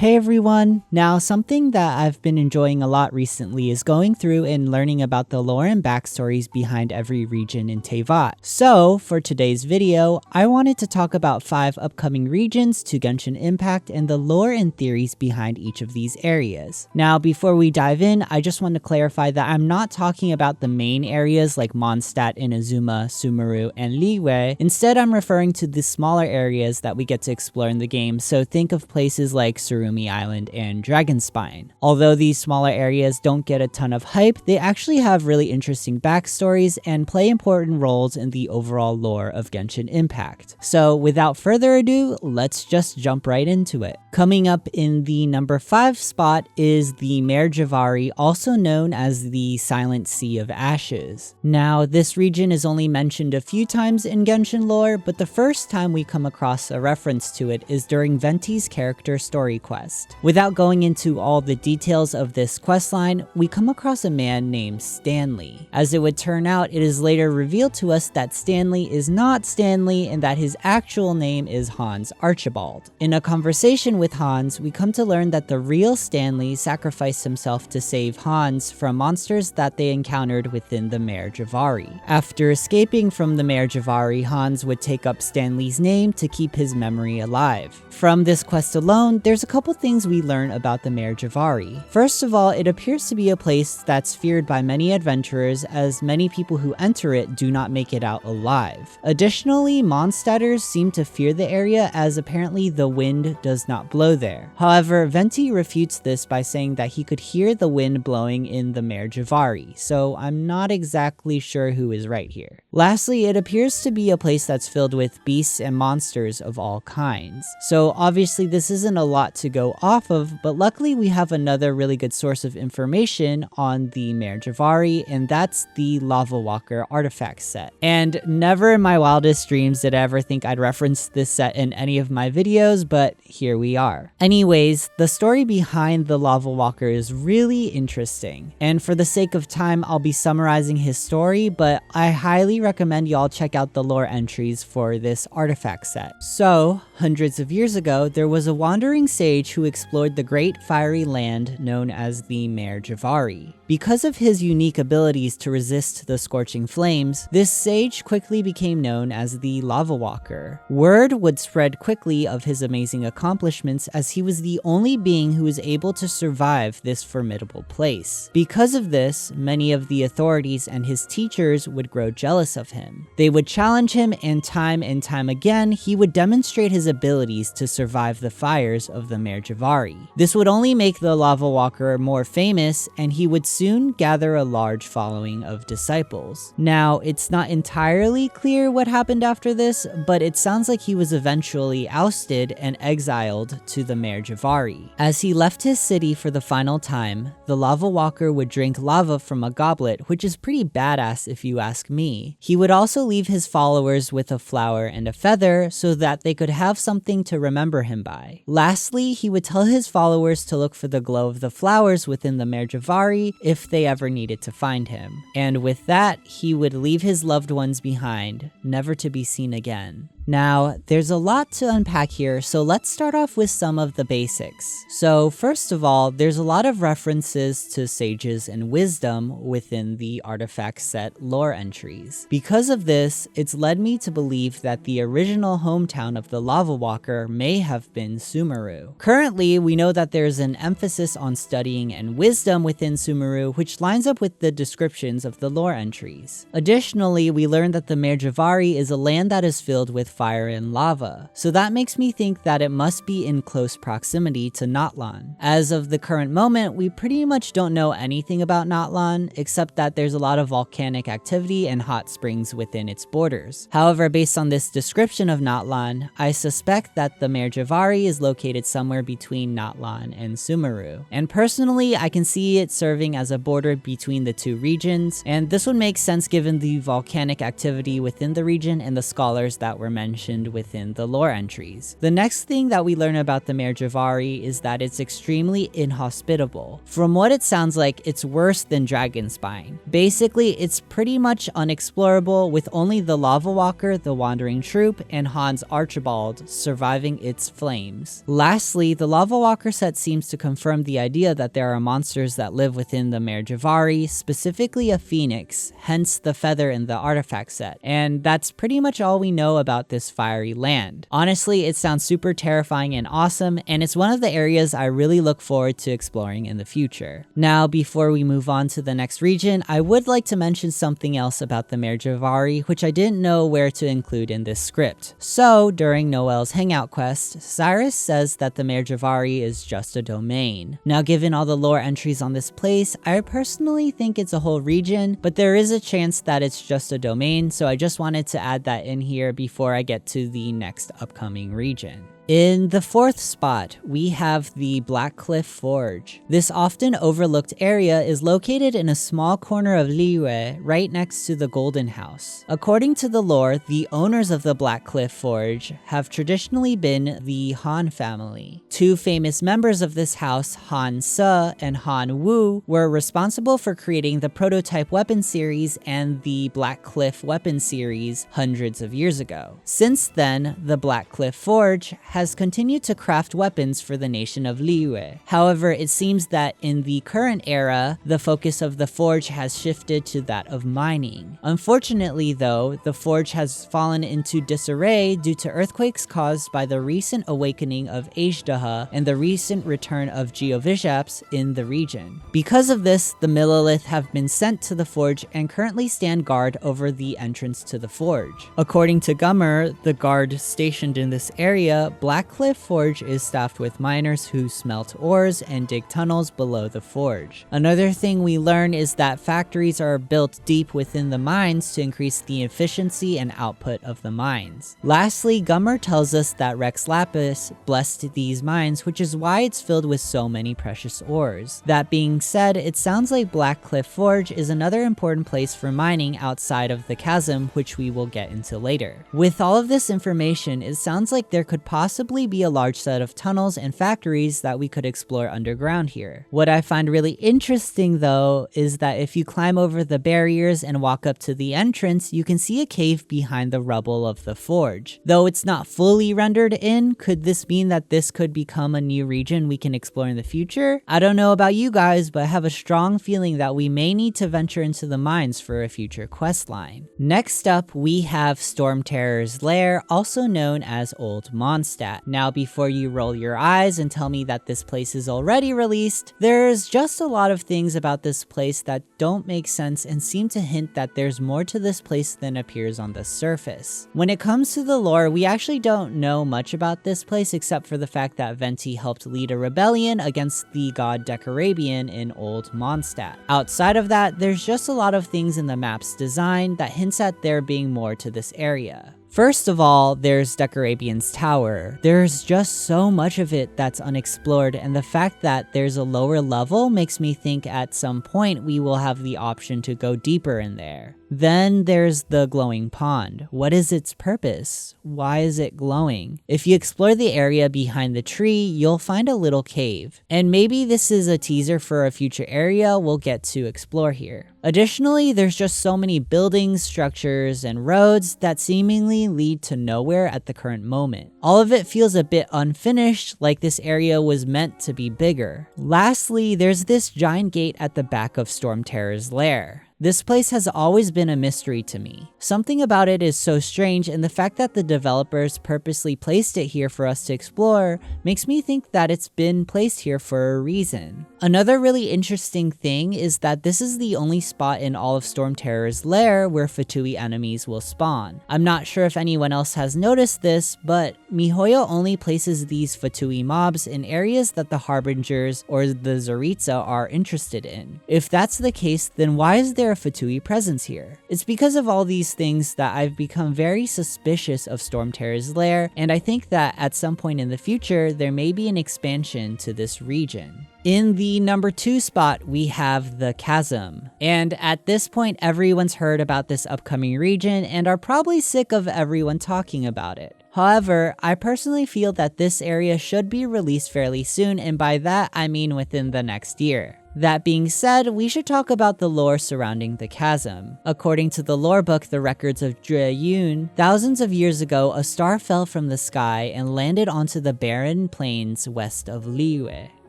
Hey everyone! Now, something that I've been enjoying a lot recently is going through and learning about the lore and backstories behind every region in Teyvat. So, for today's video, I wanted to talk about 5 upcoming regions to Genshin Impact and the lore and theories behind each of these areas. Now, before we dive in, I just want to clarify that I'm not talking about the main areas like Mondstadt, Inazuma, Sumeru, and Liyue. Instead, I'm referring to the smaller areas that we get to explore in the game, so think of places like Surumi Island and Dragonspine. Although these smaller areas don't get a ton of hype, they actually have really interesting backstories and play important roles in the overall lore of Genshin Impact. So without further ado, let's just jump right into it. Coming up in the number 5 spot is the Mare Jivari, also known as the Silent Sea of Ashes. Now, this region is only mentioned a few times in Genshin lore, but the first time we come across a reference to it is during Venti's character story quest. Without going into all the details of this questline, we come across a man named Stanley. As it would turn out, it is later revealed to us that Stanley is not Stanley and that his actual name is Hans Archibald. In a conversation with Hans, we come to learn that the real Stanley sacrificed himself to save Hans from monsters that they encountered within the Mare Jivari. After escaping from the Mare Jivari, Hans would take up Stanley's name to keep his memory alive. From this quest alone, there's a couple things we learn about the Mare Jivari. First of all, it appears to be a place that's feared by many adventurers, as many people who enter it do not make it out alive. Additionally, Mondstadters seem to fear the area, as apparently the wind does not blow there. However, Venti refutes this by saying that he could hear the wind blowing in the Mare Jivari, so I'm not exactly sure who is right here. Lastly, it appears to be a place that's filled with beasts and monsters of all kinds. So obviously this isn't a lot to go off of, but luckily we have another really good source of information on the Mare Jivari, and that's the Lava Walker artifact set. And never in my wildest dreams did I ever think I'd reference this set in any of my videos, but here we are. Anyways, the story behind the Lava Walker is really interesting, and for the sake of time, I'll be summarizing his story, but I highly recommend y'all check out the lore entries for this artifact set. So, hundreds of years ago, there was a wandering sage who explored the great fiery land known as the Mare Jivari. Because of his unique abilities to resist the scorching flames, this sage quickly became known as the Lava Walker. Word would spread quickly of his amazing accomplishments, as he was the only being who was able to survive this formidable place. Because of this, many of the authorities and his teachers would grow jealous of him. They would challenge him, and time again, he would demonstrate his abilities to survive the fires of the Mare Jivari. This would only make the Lava Walker more famous, and he would soon gather a large following of disciples. Now, it's not entirely clear what happened after this, but it sounds like he was eventually ousted and exiled to the Mare Jivari. As he left his city for the final time, the Lava Walker would drink lava from a goblet, which is pretty badass if you ask me. He would also leave his followers with a flower and a feather so that they could have something to remember him by. Lastly, he would tell his followers to look for the glow of the flowers within the Mare Jivari if they ever needed to find him. And with that, he would leave his loved ones behind, never to be seen again. Now, there's a lot to unpack here, so let's start off with some of the basics. So first of all, there's a lot of references to sages and wisdom within the artifact set lore entries. Because of this, it's led me to believe that the original hometown of the Lava Walker may have been Sumeru. Currently, we know that there's an emphasis on studying and wisdom within Sumeru, which lines up with the descriptions of the lore entries. Additionally, we learn that the Mare Jivari is a land that is filled with fire and lava, so that makes me think that it must be in close proximity to Natlan. As of the current moment, we pretty much don't know anything about Natlan, except that there's a lot of volcanic activity and hot springs within its borders. However, based on this description of Natlan, I suspect that the Mare Jivari is located somewhere between Natlan and Sumeru. And personally, I can see it serving as a border between the two regions, and this would make sense given the volcanic activity within the region and the scholars that were mentioned mentioned within the lore entries. The next thing that we learn about the Mare Jivari is that it's extremely inhospitable. From what it sounds like, it's worse than Dragonspine. Basically, it's pretty much unexplorable, with only the Lava Walker, the Wandering Troop, and Hans Archibald surviving its flames. Lastly, the Lava Walker set seems to confirm the idea that there are monsters that live within the Mare Jivari, specifically a phoenix, hence the feather in the artifact set. And that's pretty much all we know about this fiery land. Honestly, it sounds super terrifying and awesome, and it's one of the areas I really look forward to exploring in the future. Now, before we move on to the next region, I would like to mention something else about the Mare Jivari, which I didn't know where to include in this script. So, during Noel's hangout quest, Cyrus says that the Mare Jivari is just a domain. Now, given all the lore entries on this place, I personally think it's a whole region, but there is a chance that it's just a domain, so I just wanted to add that in here before I get to the next upcoming region. In the fourth spot, we have the Blackcliff Forge. This often overlooked area is located in a small corner of Liyue, right next to the Golden House. According to the lore, the owners of the Blackcliff Forge have traditionally been the Han family. Two famous members of this house, Han Se and Han Wu, were responsible for creating the prototype weapon series and the Blackcliff weapon series hundreds of years ago. Since then, the Blackcliff Forge has continued to craft weapons for the nation of Liyue. However, it seems that in the current era, the focus of the forge has shifted to that of mining. Unfortunately though, the forge has fallen into disarray due to earthquakes caused by the recent awakening of Ajdaha and the recent return of Geovishaps in the region. Because of this, the Millelith have been sent to the forge and currently stand guard over the entrance to the forge. According to Gummer, the guard stationed in this area, Blackcliff Forge is staffed with miners who smelt ores and dig tunnels below the forge. Another thing we learn is that factories are built deep within the mines to increase the efficiency and output of the mines. Lastly, Gummer tells us that Rex Lapis blessed these mines, which is why it's filled with so many precious ores. That being said, it sounds like Blackcliff Forge is another important place for mining outside of the Chasm, which we will get into later. With all of this information, it sounds like there could possibly be a large set of tunnels and factories that we could explore underground here. What I find really interesting though is that if you climb over the barriers and walk up to the entrance, you can see a cave behind the rubble of the forge. Though it's not fully rendered in, could this mean that this could become a new region we can explore in the future? I don't know about you guys, but I have a strong feeling that we may need to venture into the mines for a future quest line. Next up, we have Stormterror's Lair, also known as Old Mondstadt. Now, before you roll your eyes and tell me that this place is already released, there's just a lot of things about this place that don't make sense and seem to hint that there's more to this place than appears on the surface. When it comes to the lore, we actually don't know much about this place except for the fact that Venti helped lead a rebellion against the god Decarabian in Old Mondstadt. Outside of that, there's just a lot of things in the map's design that hints at there being more to this area. First of all, there's Decarabian's tower. There's just so much of it that's unexplored, and the fact that there's a lower level makes me think at some point we will have the option to go deeper in there. Then there's the glowing pond. What is its purpose? Why is it glowing? If you explore the area behind the tree, you'll find a little cave. And maybe this is a teaser for a future area we'll get to explore here. Additionally, there's just so many buildings, structures, and roads that seemingly lead to nowhere at the current moment. All of it feels a bit unfinished, like this area was meant to be bigger. Lastly, there's this giant gate at the back of Stormterror's lair. This place has always been a mystery to me. Something about it is so strange, and the fact that the developers purposely placed it here for us to explore makes me think that it's been placed here for a reason. Another really interesting thing is that this is the only spot in all of Stormterror's lair where Fatui enemies will spawn. I'm not sure if anyone else has noticed this, but MiHoYo only places these Fatui mobs in areas that the Harbingers or the Zaritza are interested in. If that's the case, then why is there a Fatui presence here. It's because of all these things that I've become very suspicious of Stormterror's lair, and I think that at some point in the future, there may be an expansion to this region. In the number 2 spot, we have the Chasm. And at this point, everyone's heard about this upcoming region and are probably sick of everyone talking about it. However, I personally feel that this area should be released fairly soon, and by that I mean within the next year. That being said, we should talk about the lore surrounding the chasm. According to the lore book, The Records of Jue-Yun, thousands of years ago, a star fell from the sky and landed onto the barren plains west of Liyue.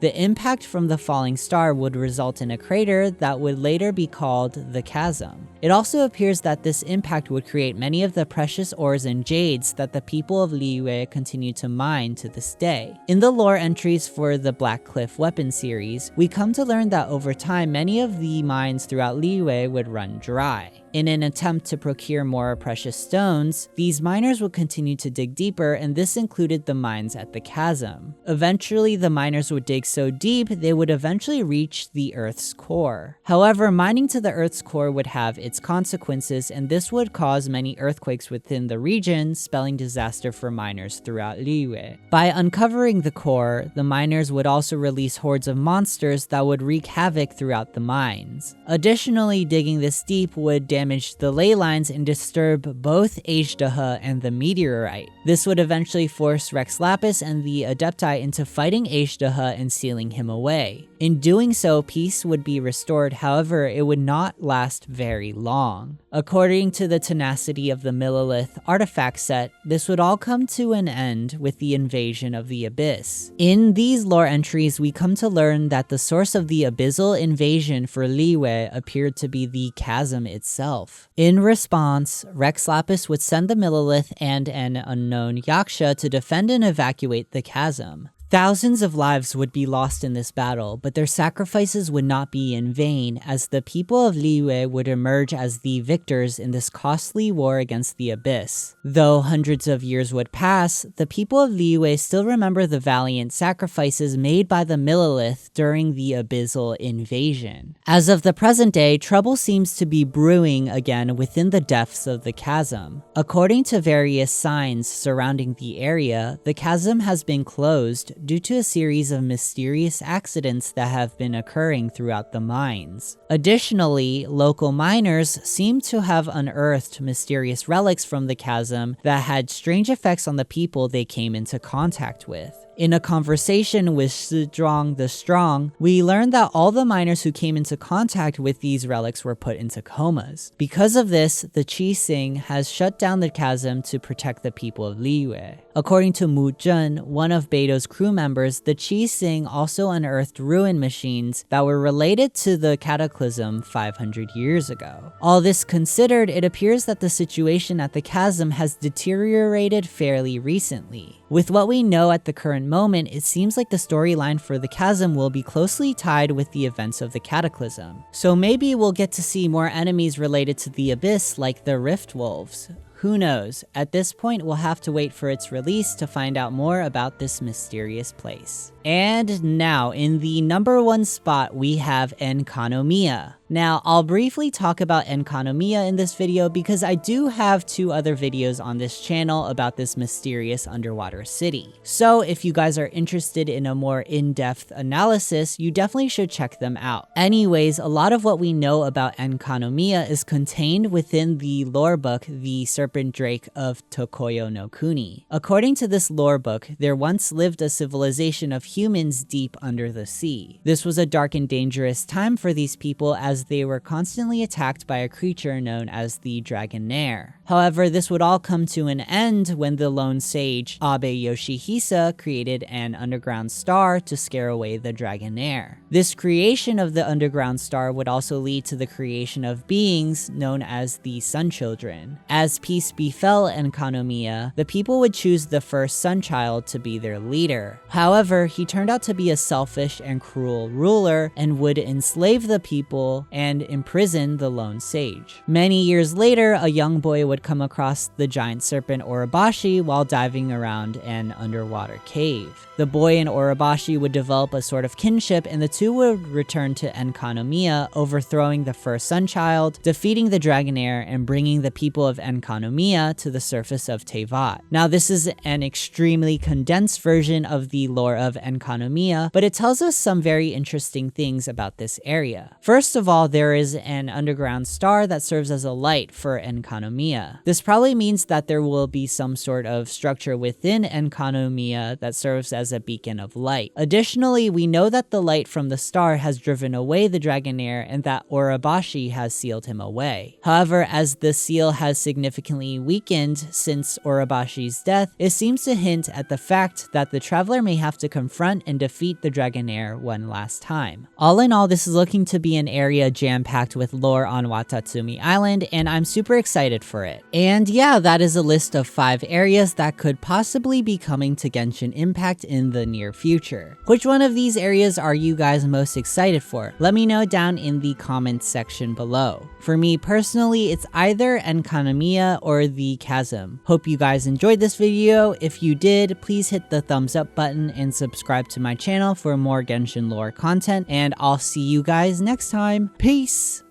The impact from the falling star would result in a crater that would later be called the Chasm. It also appears that this impact would create many of the precious ores and jades that the people of Liyue continue to mine to this day. In the lore entries for the Blackcliff weapon series, we come to learn that over time, many of the mines throughout Liyue would run dry. In an attempt to procure more precious stones, these miners would continue to dig deeper, and this included the mines at the chasm. Eventually, the miners would dig so deep, they would eventually reach the Earth's core. However, mining to the Earth's core would have its consequences, and this would cause many earthquakes within the region, spelling disaster for miners throughout Liyue. By uncovering the core, the miners would also release hordes of monsters that would wreak havoc throughout the mines. Additionally, digging this deep would damage the ley lines and disturb both Ajdaha and the meteorite. This would eventually force Rex Lapis and the Adepti into fighting Ajdaha and sealing him away. In doing so, peace would be restored, however, it would not last very long. According to the tenacity of the Millilith artifact set, this would all come to an end with the invasion of the Abyss. In these lore entries, we come to learn that the source of the abyssal invasion for Liyue appeared to be the chasm itself. In response, Rex Lapis would send the Millilith and an unknown Yaksha to defend and evacuate the chasm. Thousands of lives would be lost in this battle, but their sacrifices would not be in vain, as the people of Liyue would emerge as the victors in this costly war against the Abyss. Though hundreds of years would pass, the people of Liyue still remember the valiant sacrifices made by the Millilith during the abyssal invasion. As of the present day, trouble seems to be brewing again within the depths of the chasm. According to various signs surrounding the area, the chasm has been closed due to a series of mysterious accidents that have been occurring throughout the mines. Additionally, local miners seem to have unearthed mysterious relics from the chasm that had strange effects on the people they came into contact with. In a conversation with Shizhuang the Strong, we learned that all the miners who came into contact with these relics were put into comas. Because of this, the Qi Xing has shut down the chasm to protect the people of Liyue. According to Mu Zhen, one of Beidou's crew members, the Qi Xing also unearthed ruin machines that were related to the cataclysm 500 years ago. All this considered, it appears that the situation at the chasm has deteriorated fairly recently. With what we know at the current moment, it seems like the storyline for the chasm will be closely tied with the events of the cataclysm. So maybe we'll get to see more enemies related to the abyss like the Rift Wolves. Who knows? At this point, we'll have to wait for its release to find out more about this mysterious place. And now, in the number 1 spot, we have Enkanomiya. Now, I'll briefly talk about Enkanomiya in this video because I do have 2 other videos on this channel about this mysterious underwater city. So if you guys are interested in a more in-depth analysis, you definitely should check them out. Anyways, a lot of what we know about Enkanomiya is contained within the lore book, The Serpent Drake of Tokoyo no Kuni. According to this lore book, there once lived a civilization of humans deep under the sea. This was a dark and dangerous time for these people as they were constantly attacked by a creature known as the Dragonair. However, this would all come to an end when the lone sage Abe Yoshihisa created an underground star to scare away the Dragonair. This creation of the underground star would also lead to the creation of beings known as the Sun Children. As peace befell Enkanomiya, the people would choose the first Sun Child to be their leader. However, he turned out to be a selfish and cruel ruler and would enslave the people and imprison the lone sage. Many years later, a young boy would come across the giant serpent Orobashi while diving around an underwater cave. The boy and Orobashi would develop a sort of kinship, and the two two would return to Enkanomiya, overthrowing the first Sunchild, defeating the Dragonair, and bringing the people of Enkanomiya to the surface of Teyvat. Now, this is an extremely condensed version of the lore of Enkanomiya, but it tells us some very interesting things about this area. First of all, there is an underground star that serves as a light for Enkanomiya. This probably means that there will be some sort of structure within Enkanomiya that serves as a beacon of light. Additionally, we know that the light from the star has driven away the Dragonair and that Urabashi has sealed him away. However, as the seal has significantly weakened since Urabashi's death, it seems to hint at the fact that the traveler may have to confront and defeat the Dragonair one last time. All in all, this is looking to be an area jam-packed with lore on Watatsumi Island, and I'm super excited for it. And yeah, that is a list of 5 areas that could possibly be coming to Genshin Impact in the near future. Which one of these areas are you guys most excited for? Let me know down in the comments section below. For me personally, it's either Enkanomiya or the Chasm. Hope you guys enjoyed this video. If you did, please hit the thumbs up button and subscribe to my channel for more Genshin lore content, and I'll see you guys next time. Peace!